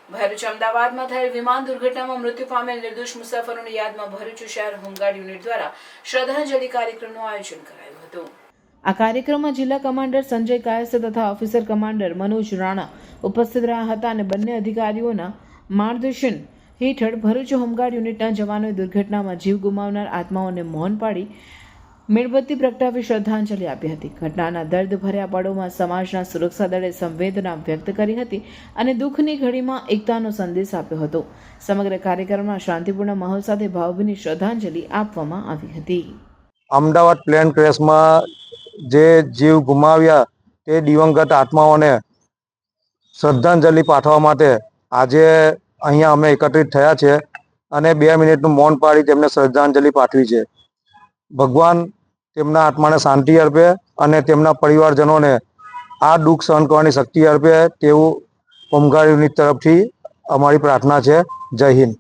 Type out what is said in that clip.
ભરૂચ અમદાવાદમાં થયેલ વિમાન દુર્ઘટનામાં મૃત્યુ પામેલ નિર્દોષ મુસાફરોની યાદમાં ભરૂચ શહેર હોમગાર્ડ યુનિટ દ્વારા શ્રદ્ધાંજલિ કાર્યક્રમનું આયોજન કરાયું હતું। આ કાર્યક્રમમાં જિલ્લા કમાન્ડર સંજય કાયસ્થ તથા ઓફિસર કમાન્ડર મનોજ રાણા ઉપસ્થિત રહ્યા હતા અને બંને અધિકારીઓના માર્ગદર્શન હેઠળ ભરૂચ હોમગાર્ડ યુનિટના જવાનોએ દુર્ઘટનામાં જીવ ગુમાવનાર આત્માઓને મૌન પાડી મીણબત્તી પ્રગટાવી શ્રદ્ધાંજલિ આપી હતી। ઘટનાના દર્દભર્યા પળોમાં સમાજના સુરક્ષા દળે સંવેદના વ્યક્ત કરી હતી અને દુઃખની ઘડીમાં એકતાનો સંદેશ આપ્યો હતો। સમગ્ર કાર્યક્રમમાં શાંતિપૂર્ણ માહોલ સાથે ભાવભીની શ્રદ્ધાંજલિ આપવામાં આવી હતી। અમદાવાદ પ્લેન ક્રેશમાં જે જીવ ગુમાવ્યા તે દિવંગત આત્માઓને શ્રદ્ધાંજલિ પાઠવવા માટે આજે અહીંયા અમે એકત્રિત થયા છે અને 2 મિનિટનું મૌન પાડી તેમને શ્રદ્ધાંજલિ પાઠવી છે। ભગવાન તેમના આત્માને શાંતિ અર્પે અને તેમના પરિવારજનોને આ દુઃખ સહન કરવાની શક્તિ અર્પે તેવું હોમગાર્ડ યુનિટ તરફથી અમારી પ્રાર્થના છે। જય હિન્દ।